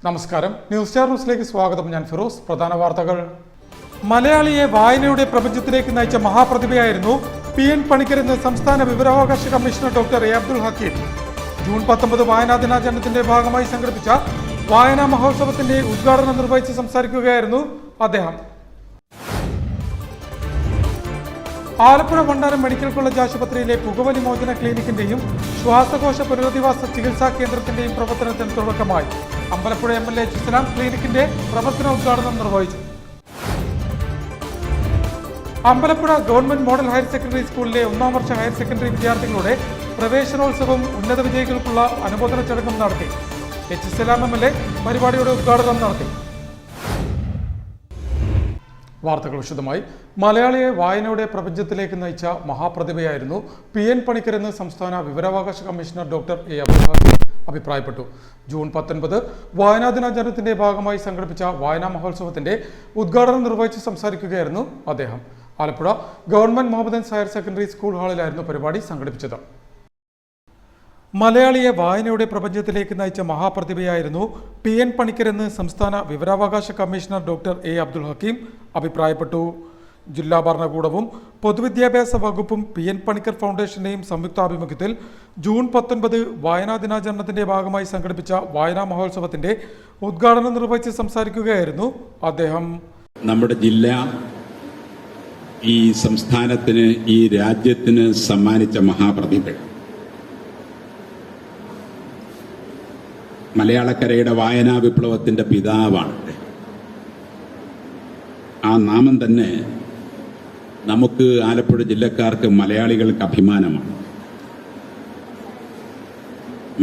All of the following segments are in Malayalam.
നമസ്കാരം, ന്യൂസ് സ്റ്റാർ ന്യൂസിലേക്ക് സ്വാഗതം. ഞാൻ ഫിറോസ്. പ്രധാന വാർത്തകൾ. മലയാളിയെ വായനയുടെ പ്രപഞ്ചത്തിലേക്ക് നയിച്ച മഹാപ്രതിഭയായിരുന്നു PN പണിക്കർ എന്ന് സംസ്ഥാന വിവരാവകാശ commissioner doctor A Abdul Hakeem. June 19 വായനാ ദിനാചരണത്തിന്റെ ഭാഗമായി സംഘടിപ്പിച്ച വായനാ മഹോത്സവത്തിന്റെ ഉദ്ഘാടനം നിർവഹിച്ച് സംസാരിക്കുകയായിരുന്നു അദ്ദേഹം. ആലപ്പുഴ വണ്ടാനം മെഡിക്കൽ കോളേജ് ആശുപത്രിയിലെ പുകവലി മോചന ക്ലിനിക്കിന്റെയും ശ്വാസകോശ പുനരധിവാസ ചികിത്സാ കേന്ദ്രത്തിന്റെയും പ്രവർത്തനത്തിന് തുടക്കമായി. അമ്പലപ്പുഴ MLA സലാം ക്ലിനിക്കിന്റെ പ്രവർത്തനോദ്ഘാടനം നിർവഹിച്ചു. Ambalappuzha government model higher secondary സ്കൂളിലെ 1ാം വർഷ ഹയർ സെക്കൻഡറി വിദ്യാർത്ഥികളുടെ പ്രവേശനോത്സവവും ഉന്നത വിജയികൾക്കുള്ള അനുമോദന ചടങ്ങും നടത്തി. സലാം MLA പരിപാടിയുടെ ഉദ്ഘാടനം നടത്തി. വാർത്തകൾ വിശദമായി. മലയാളിയെ വായനയുടെ പ്രപഞ്ചത്തിലേക്ക് നയിച്ച മഹാപ്രതിഭയായിരുന്നു PN പണിക്കർ എന്ന് സംസ്ഥാന വിവരാവകാശ commissioner doctor A Abdul Hakeem അഭിപ്രായപ്പെട്ടു. ജൂൺ 19 വായനാ ദിനാചരണത്തിന്റെ ഭാഗമായി സംഘടിപ്പിച്ച വായനാ മഹോത്സവത്തിന്റെ ഉദ്ഘാടനം നിർവഹിച്ച് സംസാരിക്കുകയായിരുന്നു അദ്ദേഹം. Alappuzha government Mohammedans higher secondary school ഹാളിലായിരുന്നു പരിപാടി സംഘടിപ്പിച്ചത്. മലയാളിയെ വായനയുടെ പ്രപഞ്ചത്തിലേക്ക് നയിച്ച മഹാപ്രതിഭയായിരുന്നു PN പണിക്കർ എന്ന് സംസ്ഥാന വിവരാവകാശ commissioner doctor A Abdul Hakeem അഭിപ്രായപ്പെട്ടു. ജില്ലാ ഭരണകൂടവും പൊതുവിദ്യാഭ്യാസ വകുപ്പും PN പണിക്കർ ഫൗണ്ടേഷന്റെയും സംയുക്താഭിമുഖ്യത്തിൽ ജൂൺ 19 വായനാ ദിനാചരണത്തിന്റെ ഭാഗമായി സംഘടിപ്പിച്ച വായനാ മഹോത്സവത്തിന്റെ ഉദ്ഘാടനം നിർവഹിച്ച് സംസാരിക്കുകയായിരുന്നു അദ്ദേഹം. നമ്മുടെ ജില്ല ഈ സംസ്ഥാനത്തിന്, ഈ രാജ്യത്തിന് സമ്മാനിച്ച മഹാപ്രതിഭ, മലയാളക്കരയുടെ വായനാ വിപ്ലവത്തിന്റെ പിതാവാണ്. ആ നാമം തന്നെ നമുക്ക് ആലപ്പുഴ ജില്ലക്കാർക്ക്, മലയാളികൾക്ക് അഭിമാനമാണ്.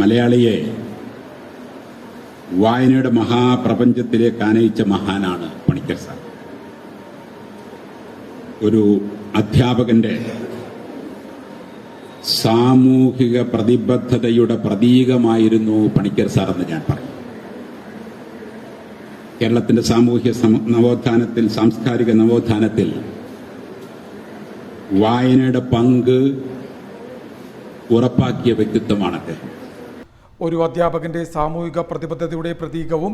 മലയാളിയെ വായനയുടെ മഹാപ്രപഞ്ചത്തിലേക്ക് ആനയിച്ച മഹാനാണ് പണിക്കർ സാർ. ഒരു അധ്യാപകന്റെ സാമൂഹിക പ്രതിബദ്ധതയുടെ പ്രതീകമായിരുന്നു പണിക്കർ സാർ എന്ന് ഞാൻ പറയും. കേരളത്തിന്റെ സാമൂഹ്യ നവോത്ഥാനത്തിൽ, സാംസ്കാരിക നവോത്ഥാനത്തിൽ വായനയുടെ പങ്ക് ഉറപ്പാക്കിയ വ്യക്തിത്വമാണ് അദ്ദേഹം. ഒരു അധ്യാപകന്റെ സാമൂഹിക പ്രതിബദ്ധതയുടെ പ്രതീകവും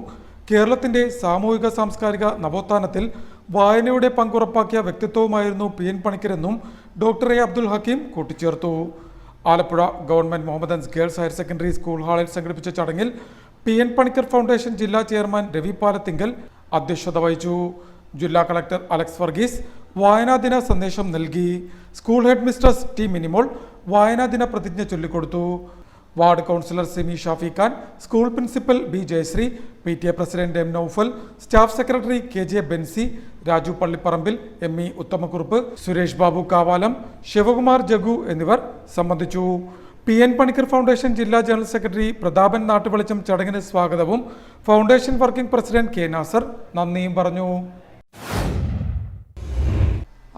കേരളത്തിന്റെ സാമൂഹിക സാംസ്കാരിക നവോത്ഥാനത്തിൽ വായനയുടെ പങ്കുറപ്പാക്കിയ വ്യക്തിത്വവുമായിരുന്നു PN പണിക്കരെന്നും ഡോക്ടർ A അബ്ദുൽ ഹക്കീം കൂട്ടിച്ചേർത്തു. Alappuzha government Mohammedans girls higher secondary school ഹാളിൽ സംഘടിപ്പിച്ച ചടങ്ങിൽ PN പണിക്കർ ഫൗണ്ടേഷൻ ജില്ലാ ചെയർമാൻ രവി പാലത്തിങ്കൽ അധ്യക്ഷത വഹിച്ചു. ജില്ലാ കളക്ടർ അലക്സ് വർഗീസ് വായനാ ദിന സന്ദേശം നൽകി. School head mistress T Minimol വായനാ ദിന പ്രതിജ്ഞ ചൊല്ലിക്കൊടുത്തു. Ward councillor Simi Shafi Khan, school principal B Jayasree, PTA president M Noufal, staff secretary KJ Benzy, Raju Pallipparambil, ME Uthamakkurup, Suresh Babu Kavalam, Sivakumar Jagu എന്നിവർ സംബന്ധിച്ചു. PN പണിക്കർ ഫൗണ്ടേഷൻ ജില്ലാ ജനറൽ സെക്രട്ടറി പ്രതാപൻ നാട്ടുവെളിച്ചം ചടങ്ങിന് സ്വാഗതവും foundation working president K Nasar നന്ദിയും പറഞ്ഞു.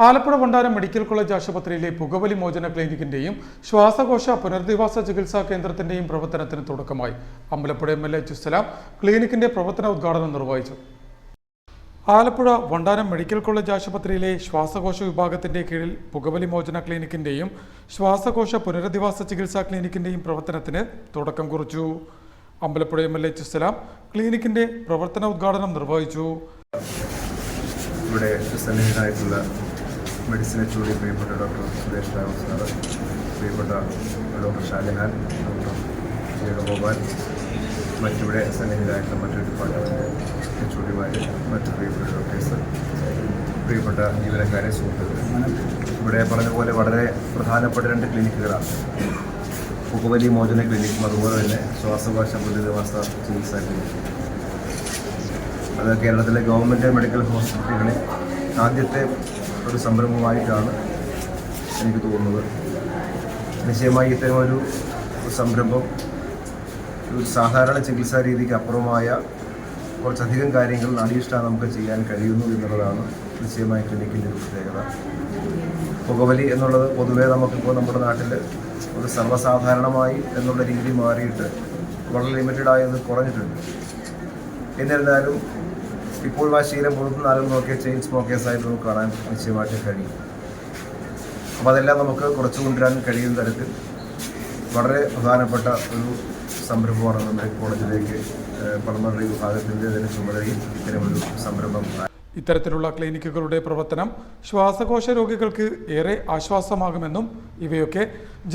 ആലപ്പുഴ വണ്ടാനം മെഡിക്കൽ കോളേജ് ആശുപത്രിയിലെ പുകവലി മോചന ക്ലിനിക്കിന്റെയും ശ്വാസകോശ പുനരധിവാസ ചികിത്സാ കേന്ദ്രത്തിന്റെയും പ്രവർത്തനത്തിന് തുടക്കമായി. അമ്പലപ്പുഴ MLA സലാം ക്ലിനിക്കിന്റെ പ്രവർത്തന ഉദ്ഘാടനം നിർവഹിച്ചു. ആലപ്പുഴ വണ്ടാനം മെഡിക്കൽ കോളേജ് ആശുപത്രിയിലെ ശ്വാസകോശ വിഭാഗത്തിന്റെ കീഴിൽ പുകവലി മോചന ക്ലിനിക്കിന്റെയും ശ്വാസകോശ പുനരധിവാസ ചികിത്സാ ക്ലിനിക്കിന്റെയും പ്രവർത്തനത്തിന് തുടക്കം കുറിച്ചു. അമ്പലപ്പുഴ MLA സലാം ക്ലിനിക്കിന്റെ പ്രവർത്തന ഉദ്ഘാടനം നിർവഹിച്ചു. ഇവിടെ മെഡിസിൻ HOD പ്രിയപ്പെട്ട ഡോക്ടർ സുരേഷ് രാവ് സാറ്, പ്രിയപ്പെട്ട ഡോക്ടർ ഷാജഹാൻ, ഡോക്ടർ ജയഗോപാൽ, മറ്റിവിടെ സന്നിഹിതരായിട്ടുള്ള മറ്റൊരു ഡിപ്പാർട്ട്മെൻറ്റ് HODമാർ, മറ്റു പ്രിയപ്പെട്ട ഡോക്ടേഴ്സ്, പ്രിയപ്പെട്ട ജീവനക്കാരെ, സുഹൃത്തുക്കൾ, ഇവിടെ പറഞ്ഞ പോലെ വളരെ പ്രധാനപ്പെട്ട 2 ക്ലിനിക്കുകളാണ്. പുകവലി മോചന ക്ലിനിക്കും അതുപോലെ തന്നെ ശ്വാസകോശ പുനരധിവാസ ചികിത്സാ ക്ലിനിക്കും. അത് കേരളത്തിലെ ഗവൺമെൻറ് മെഡിക്കൽ ഹോസ്പിറ്റലുകളിൽ ആദ്യത്തെ ഒരു സംരംഭമായിട്ടാണ് എനിക്ക് തോന്നുന്നത്. നിശ്ചയമായി ഇത്തരമൊരു സംരംഭം ഒരു സാധാരണ ചികിത്സാ രീതിക്ക് അപ്പുറമായ കുറച്ചധികം കാര്യങ്ങൾ അഡീഷണൽ നമുക്ക് ചെയ്യാൻ കഴിയുന്നു എന്നുള്ളതാണ് നിശ്ചയമായി ക്ലിനിക്കിൻ്റെ ഒരു പ്രത്യേകത. പുകവലി എന്നുള്ളത് പൊതുവേ നമുക്കിപ്പോൾ നമ്മുടെ നാട്ടിൽ ഒരു സർവ്വസാധാരണമായി എന്നുള്ള രീതി മാറിയിട്ട് വളരെ ലിമിറ്റഡായത് കുറഞ്ഞിട്ടുണ്ട്. എന്നിരുന്നാലും ഇപ്പോൾ ആ ശീലം പുറത്തുനിന്ന് ആരും നോക്കിയ ചെയിൻ സ്മോക്കേഴ്സായിട്ട് നമുക്ക് കാണാൻ നിശ്ചയമായിട്ട് കഴിയും. അപ്പോൾ അതെല്ലാം നമുക്ക് കുറച്ചു കൊണ്ടുവരാൻ കഴിയുന്ന തരത്തിൽ വളരെ പ്രധാനപ്പെട്ട ഒരു സംരംഭമാണ് നമ്മുടെ കോളേജിലേക്ക് പൾമണറി വിഭാഗത്തിൻ്റെ തന്നെ ചുമതലയിൽ ഇത്തരമൊരു സംരംഭം. ഇത്തരത്തിലുള്ള ക്ലിനിക്കുകളുടെ പ്രവർത്തനം ശ്വാസകോശ രോഗികൾക്ക് ഏറെ ആശ്വാസമാകുമെന്നും ഇവയൊക്കെ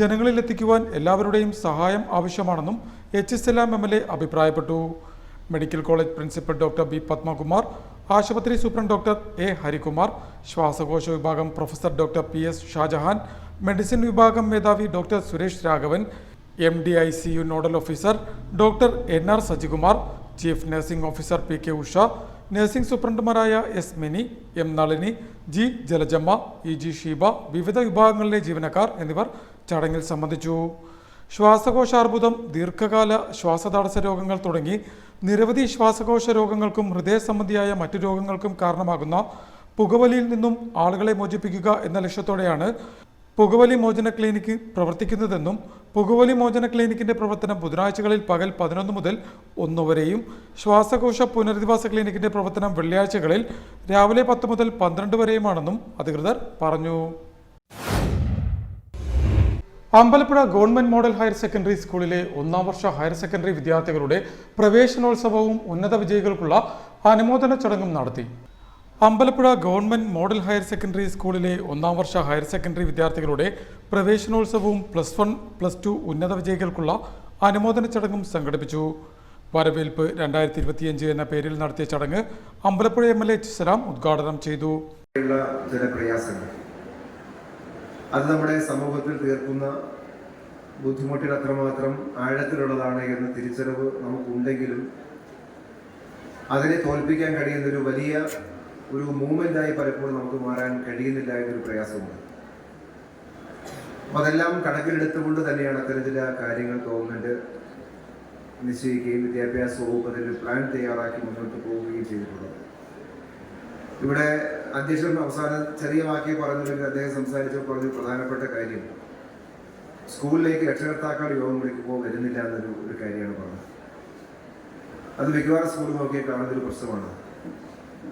ജനങ്ങളിലെത്തിക്കുവാൻ എല്ലാവരുടെയും സഹായം ആവശ്യമാണെന്നും HSLM MLA അഭിപ്രായപ്പെട്ടു. Medical college principal doctor B. Padmakumar, ആശുപത്രി സൂപ്രണ്ട് ഡോക്ടർ A. ഹരികുമാർ, ശ്വാസകോശ വിഭാഗം professor doctor PS Shajahan, medicine വിഭാഗം മേധാവി doctor Suresh Raghavan, MDICU nodal officer doctor NR Sajikumar, chief nursing officer PK Usha, nursing സൂപ്രണ്ടുമാരായ S. Mini, M. Nalini, G. Jalajamma, EG Sheeba, വിവിധ വിഭാഗങ്ങളിലെ ജീവനക്കാർ എന്നിവർ ചടങ്ങിൽ സംബന്ധിച്ചു. ശ്വാസകോശാർബുദം, ദീർഘകാല ശ്വാസതടസ്സ രോഗങ്ങൾ തുടങ്ങി നിരവധി ശ്വാസകോശ രോഗങ്ങൾക്കും ഹൃദയ സംബന്ധിയായ മറ്റു രോഗങ്ങൾക്കും കാരണമാകുന്ന പുകവലിയിൽ നിന്നും ആളുകളെ മോചിപ്പിക്കുക എന്ന ലക്ഷ്യത്തോടെയാണ് പുകവലി മോചന ക്ലിനിക്ക് പ്രവർത്തിക്കുന്നതെന്നും പുകവലി മോചന ക്ലിനിക്കിന്റെ പ്രവർത്തനം ബുധനാഴ്ചകളിൽ പകൽ 11 മുതൽ 1 വരെയും ശ്വാസകോശ പുനരധിവാസ ക്ലിനിക്കിന്റെ പ്രവർത്തനം വെള്ളിയാഴ്ചകളിൽ രാവിലെ 10 മുതൽ 12 വരെയുമാണെന്നും അധികൃതർ പറഞ്ഞു. Ambalappuzha government model higher secondary സ്കൂളിലെ 1ാം വർഷ ഹയർ സെക്കൻഡറി വിദ്യാർത്ഥികളുടെ പ്രവേശനോത്സവവും ഉന്നത വിജയികൾക്കുള്ള അനുമോദന ചടങ്ങും നടത്തി. Ambalappuzha government model higher secondary സ്കൂളിലെ 1ാം വർഷ ഹയർ സെക്കൻഡറി വിദ്യാർത്ഥികളുടെ പ്രവേശനോത്സവവും +1, +2 ഉന്നത വിജയികൾക്കുള്ള അനുമോദന ചടങ്ങും സംഘടിപ്പിച്ചു. വരവേൽപ്പ് 2025 എന്ന പേരിൽ നടത്തിയ ചടങ്ങ് അമ്പലപ്പുഴ MLA HSLM ഉദ്ഘാടനം ചെയ്തു. അത് നമ്മുടെ സമൂഹത്തിൽ തീർക്കുന്ന ബുദ്ധിമുട്ടുകൾ അത്രമാത്രം ആഴത്തിലുള്ളതാണ് എന്ന തിരിച്ചറിവ് നമുക്കുണ്ടെങ്കിലും അതിനെ തോൽപ്പിക്കാൻ കഴിയുന്ന ഒരു വലിയ മൂവ്മെന്റായി പലപ്പോഴും നമുക്ക് മാറാൻ കഴിയുന്നില്ല എന്നൊരു പ്രയാസമുണ്ട്. അതെല്ലാം കണക്കിലെടുത്തുകൊണ്ട് തന്നെയാണ് അത്തരം ചില കാര്യങ്ങൾ ഗവൺമെന്റ് നിശ്ചയിക്കുകയും വിദ്യാഭ്യാസ വകുപ്പ് അതിൽ പ്ലാൻ തയ്യാറാക്കി മുന്നോട്ട് പോവുകയും ചെയ്തിട്ടുള്ളത്. ഇവിടെ അധ്യക്ഷൻ അവസാനം ചെറിയ വാക്കി പറഞ്ഞില്ലെങ്കിൽ അദ്ദേഹം സംസാരിച്ചപ്പോൾ പറഞ്ഞ പ്രധാനപ്പെട്ട കാര്യം സ്കൂളിലേക്ക് രക്ഷകർത്താക്കൾ യോഗം വിളിക്കുമ്പോൾ വരുന്നില്ല എന്നൊരു കാര്യമാണ് പറഞ്ഞത്. അത് മിക്കവാറും സ്കൂൾ നോക്കിയാൽ കാണുന്നൊരു പ്രശ്നമാണ്.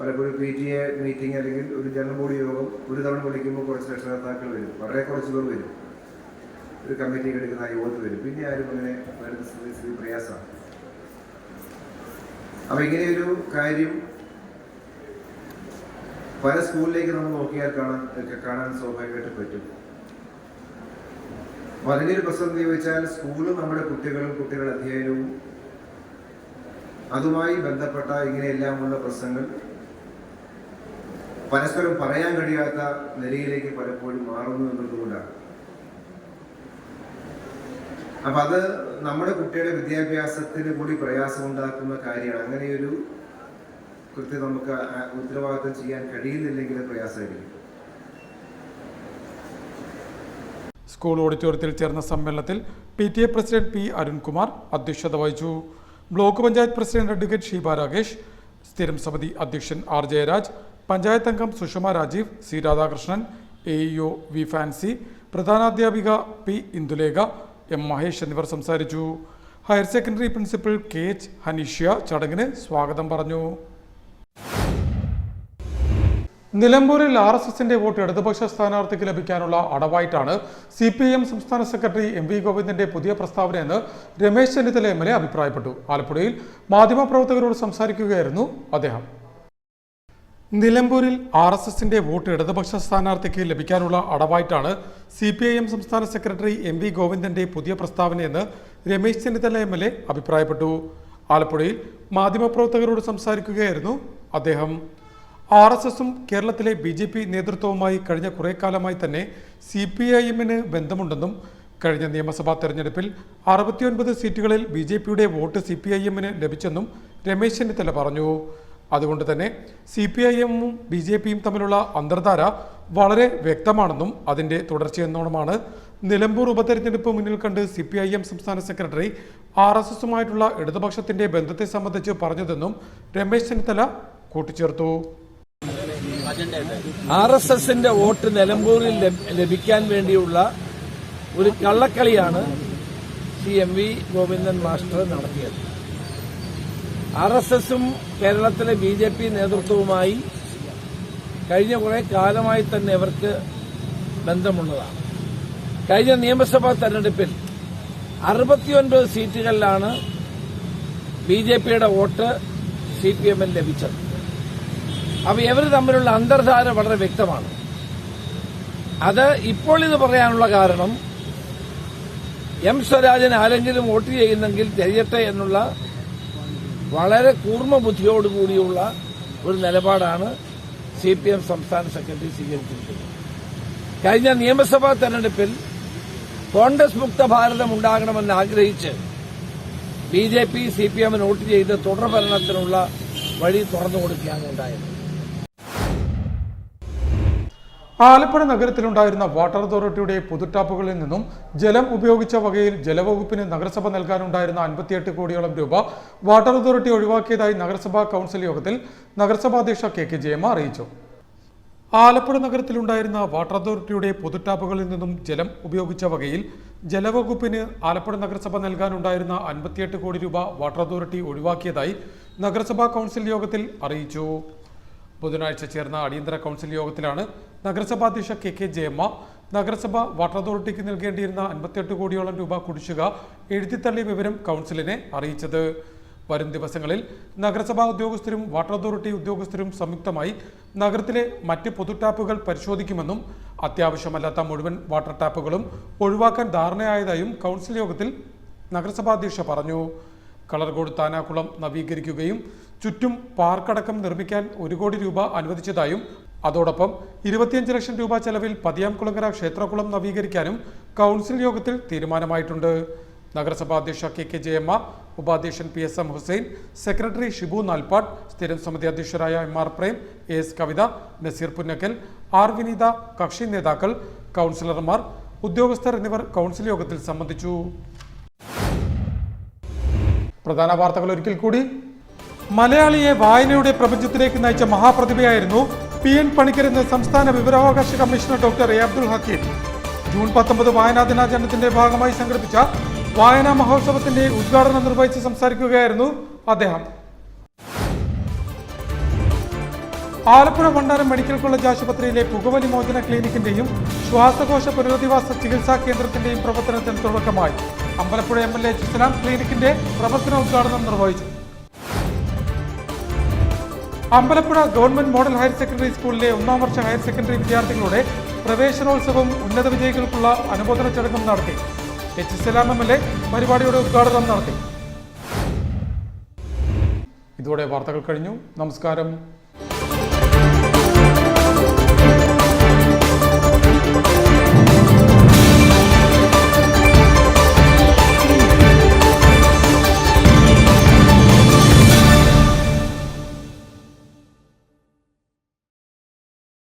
പലപ്പോഴും PTA മീറ്റിംഗ് അല്ലെങ്കിൽ ഒരു ജനറൽ ബോഡി യോഗം ഒരു തവണ വിളിക്കുമ്പോൾ കുറച്ച് രക്ഷകർത്താക്കൾ വരും, വളരെ കുറച്ച് പേർ വരും, ഒരു കമ്മിറ്റി എടുക്കുന്ന ആ യോഗത്തിൽ വരും, പിന്നെ ആരും അങ്ങനെ വരുന്ന പ്രയാസമാണ്. അപ്പം ഇങ്ങനെയൊരു കാര്യം പല സ്കൂളിലേക്ക് നമ്മൾ നോക്കിയാൽ കാണാൻ സ്വാഭാവികമായിട്ട് പറ്റും. അപ്പൊ അതിൻ്റെ ഒരു പ്രശ്നം എന്ന് ചോദിച്ചാൽ സ്കൂളും നമ്മുടെ കുട്ടികളുടെ അധ്യയനവും അതുമായി ബന്ധപ്പെട്ട ഇങ്ങനെയെല്ലാമുള്ള പ്രശ്നങ്ങൾ പരസ്പരം പറയാൻ കഴിയാത്ത നിലയിലേക്ക് പലപ്പോഴും മാറുന്നു എന്നതുകൊണ്ടാണ്. അപ്പൊ അത് നമ്മുടെ കുട്ടിയുടെ വിദ്യാഭ്യാസത്തിന് കൂടി പ്രയാസമുണ്ടാക്കുന്ന കാര്യമാണ്. അങ്ങനെയൊരു കൃത്യം നമുക്ക് ഉത്തരവാദിത്വം ചെയ്യാൻ കഴിയുന്നില്ലെങ്കിൽ പ്രയാസമായിരിക്കും. സ്കൂൾ ഓഡിറ്റോറിയത്തിൽ ചേർന്ന സമ്മേളനത്തിൽ PTA പ്രസിഡന്റ് P. അരുൺകുമാർ അധ്യക്ഷത വഹിച്ചു. Block panchayat president advocate Sheeba Rakesh, സ്ഥിരം സമിതി അധ്യക്ഷൻ R. ജയരാജ്, പഞ്ചായത്ത് അംഗം Sushama Rajeev, C. Radhakrishnan, AEO V. Fancy, പ്രധാനാധ്യാപിക P. ഇന്ദുലേഖ, M. മഹേഷ് എന്നിവർ സംസാരിച്ചു. Higher secondary principal KH. Haneeshya ചടങ്ങിന് സ്വാഗതം പറഞ്ഞു. നിലമ്പൂരിൽ RSSന്റെ വോട്ട് ഇടതുപക്ഷ സ്ഥാനാർത്ഥിക്ക് ലഭിക്കാനുള്ള അടവായിട്ടാണ് CPIM സംസ്ഥാന സെക്രട്ടറി MV ഗോവിന്ദന്റെ പുതിയ പ്രസ്താവനയെന്ന് രമേശ് ചെന്നിത്തല MLA അഭിപ്രായപ്പെട്ടു. ആലപ്പുഴയിൽ മാധ്യമപ്രവർത്തകരോട് സംസാരിക്കുകയായിരുന്നു അദ്ദേഹം. നിലമ്പൂരിൽ RSSന്റെ വോട്ട് ഇടതുപക്ഷ സ്ഥാനാർത്ഥിക്ക് ലഭിക്കാനുള്ള അടവായിട്ടാണ് CPIM സംസ്ഥാന സെക്രട്ടറി MV ഗോവിന്ദന്റെ പുതിയ പ്രസ്താവനയെന്ന് രമേശ് ചെന്നിത്തല MLA അഭിപ്രായപ്പെട്ടു. ആലപ്പുഴയിൽ മാധ്യമപ്രവർത്തകരോട് സംസാരിക്കുകയായിരുന്നു അദ്ദേഹം. RSSും കേരളത്തിലെ BJP നേതൃത്വവുമായി കഴിഞ്ഞ കുറേ കാലമായി തന്നെ CPIMന് ബന്ധമുണ്ടെന്നും കഴിഞ്ഞ നിയമസഭാ തെരഞ്ഞെടുപ്പിൽ 69 സീറ്റുകളിൽ BJPയുടെ വോട്ട് CPIMന് ലഭിച്ചെന്നും രമേശ് ചെന്നിത്തല പറഞ്ഞു. അതുകൊണ്ട് തന്നെ CPIMും BJPയും തമ്മിലുള്ള അന്തർധാര വളരെ വ്യക്തമാണെന്നും അതിന്റെ തുടർച്ചയെന്നോണമാണ് നിലമ്പൂർ ഉപതെരഞ്ഞെടുപ്പ് മുന്നിൽ കണ്ട് CPIM സംസ്ഥാന സെക്രട്ടറി RSSുമായിട്ടുള്ള ഇടതുപക്ഷത്തിന്റെ ബന്ധത്തെ സംബന്ധിച്ച് പറഞ്ഞതെന്നും രമേശ് ചെന്നിത്തല കൂട്ടിച്ചേർത്തു. RSSന്റെ വോട്ട് നിലമ്പൂരിൽ ലഭിക്കാൻ വേണ്ടിയുള്ള ഒരു കള്ളക്കളിയാണ് MV ഗോവിന്ദൻ മാസ്റ്റർ നടത്തിയത്. RSSും കേരളത്തിലെ BJP നേതൃത്വവുമായി കഴിഞ്ഞ കുറെ കാലമായി തന്നെ ഇവർക്ക് ബന്ധമുള്ളതാണ്. കഴിഞ്ഞ നിയമസഭാ തെരഞ്ഞെടുപ്പിൽ 69 സീറ്റുകളിലാണ് BJPയുടെ വോട്ട് CPM-ന് ലഭിച്ചത്. അപ്പോൾ ഇവർ തമ്മിലുള്ള അന്തർധാര വളരെ വ്യക്തമാണ്. അത് ഇപ്പോൾ ഇത് പറയാനുള്ള കാരണം M. സ്വരാജൻ ആരെങ്കിലും വോട്ട് ചെയ്യുന്നെങ്കിൽ ചെയ്യട്ടെ എന്നുള്ള വളരെ കൂർമ്മ ബുദ്ധിയോടുകൂടിയുള്ള ഒരു നിലപാടാണ് CPM സംസ്ഥാന സെക്രട്ടറി സ്വീകരിച്ചിരിക്കുന്നത്. കഴിഞ്ഞ നിയമസഭാ തെരഞ്ഞെടുപ്പിൽ കോൺഗ്രസ് മുക്ത ഭാരതം ഉണ്ടാകണമെന്ന് ആഗ്രഹിച്ച് BJP CPM-ന് വോട്ട് ചെയ്ത് തുടർഭരണത്തിനുള്ള വഴി തുറന്നു കൊടുക്കുകയാണ് ഉണ്ടായത്. ആലപ്പുഴ നഗരത്തിലുണ്ടായിരുന്ന വാട്ടർ അതോറിറ്റിയുടെ പൊതുടാപ്പുകളിൽ നിന്നും ജലം ഉപയോഗിച്ച വകയിൽ ജലവകുപ്പിന് നഗരസഭ നൽകാനുണ്ടായിരുന്ന 58 കോടിയോളം രൂപ വാട്ടർ അതോറിറ്റി ഒഴിവാക്കിയതായി നഗരസഭാ കൌൺസിൽ യോഗത്തിൽ നഗരസഭാധ്യക്ഷ KK ജയമ്മ അറിയിച്ചു. ആലപ്പുഴ നഗരത്തിലുണ്ടായിരുന്ന വാട്ടർ അതോറിറ്റിയുടെ പൊതുടാപ്പുകളിൽ നിന്നും ജലം ഉപയോഗിച്ച വകയിൽ ജലവകുപ്പിന് ആലപ്പുഴ നഗരസഭ നൽകാനുണ്ടായിരുന്ന 58 കോടി രൂപ വാട്ടർ അതോറിറ്റി ഒഴിവാക്കിയതായി നഗരസഭാ കൌൺസിൽ യോഗത്തിൽ അറിയിച്ചു. ബുധനാഴ്ച ചേർന്ന അടിയന്തര കൌൺസിൽ യോഗത്തിലാണ് നഗരസഭാധ്യക്ഷ KK ജയമ്മ നഗരസഭ വാട്ടർ അതോറിറ്റിക്ക് നൽകേണ്ടിയിരുന്ന 58 കോടിയോളം രൂപ കുടിശ്ശിക എഴുതിത്തള്ളിയ വിവരം കൌൺസിലിനെ അറിയിച്ചത്. വരും ദിവസങ്ങളിൽ നഗരസഭാ ഉദ്യോഗസ്ഥരും വാട്ടർ അതോറിറ്റി ഉദ്യോഗസ്ഥരും സംയുക്തമായി നഗരത്തിലെ മറ്റ് പൊതുടാപ്പുകൾ പരിശോധിക്കുമെന്നും അത്യാവശ്യമല്ലാത്ത മുഴുവൻ വാട്ടർ ടാപ്പുകളും ഒഴിവാക്കാൻ ധാരണയായതായും കൌൺസിൽ യോഗത്തിൽ നഗരസഭാധ്യക്ഷ പറഞ്ഞു. കളർകോട് താനാക്കുളം നവീകരിക്കുകയും ചുറ്റും പാർക്കടക്കം നിർമ്മിക്കാൻ 1 കോടി രൂപ അനുവദിച്ചതായും അതോടൊപ്പം 25 ലക്ഷം രൂപ ചെലവിൽ പതിയാംകുളങ്ങര ക്ഷേത്രകുളം നവീകരിക്കാനും കൌൺസിൽ യോഗത്തിൽ തീരുമാനമായിട്ടുണ്ട്. നഗരസഭാ അധ്യക്ഷ KK ജയമ്മ, ഉപാധ്യക്ഷൻ PSM ഹുസൈൻ, സെക്രട്ടറി ഷിബു നാൽപ്പാട്, സ്ഥിരം സമിതി അധ്യക്ഷരായ MR പ്രേം, AS കവിത, നസീർ പുന്നക്കൽ, R വിനീത, കക്ഷി നേതാക്കൾ, കൌൺസിലർമാർ, ഉദ്യോഗസ്ഥർ എന്നിവർ കൌൺസിൽ യോഗത്തിൽ സംബന്ധിച്ചു. പ്രധാന വാർത്തകൾ ഒരിക്കൽ കൂടി. മലയാളിയെ വായനയുടെ പ്രപഞ്ചത്തിലേക്ക് നയിച്ച മഹാപ്രതിഭയായിരുന്നു PN പണിക്കർ എന്ന് സംസ്ഥാന വിവരാവകാശ commissioner doctor A. Abdul Hakeem. June 19 വായനാ ദിനാചരണത്തിന്റെ ഭാഗമായി സംഘടിപ്പിച്ച വായനാ മഹോത്സവത്തിന്റെ ഉദ്ഘാടനം നിർവഹിച്ച് സംസാരിക്കുകയായിരുന്നു അദ്ദേഹം. ആലപ്പുഴ വണ്ടാനം മെഡിക്കൽ കോളേജ് ആശുപത്രിയിലെ പുകവലി മോചന ക്ലിനിക്കിന്റെയും ശ്വാസകോശ പുനരധിവാസ ചികിത്സാ കേന്ദ്രത്തിന്റെയും പ്രവർത്തനത്തിന് തുടക്കമായി. അമ്പലപ്പുഴ MLA ഇസ്ലാം ക്ലിനിക്കിന്റെ പ്രവർത്തന ഉദ്ഘാടനം നിർവഹിച്ചു. Ambalappuzha government model higher secondary സ്കൂളിലെ 1ാം വർഷ ഹയർ സെക്കൻഡറി വിദ്യാർത്ഥികളുടെ പ്രവേശനോത്സവവും ഉന്നത വിജയികൾക്കുള്ള അനുമോദന ചടങ്ങും നടത്തി. ഇസ്ലാം MLA പരിപാടിയുടെ ഉദ്ഘാടനം നടത്തി. ഇതോടെ വാർത്തകൾ കഴിഞ്ഞു. നമസ്കാരം.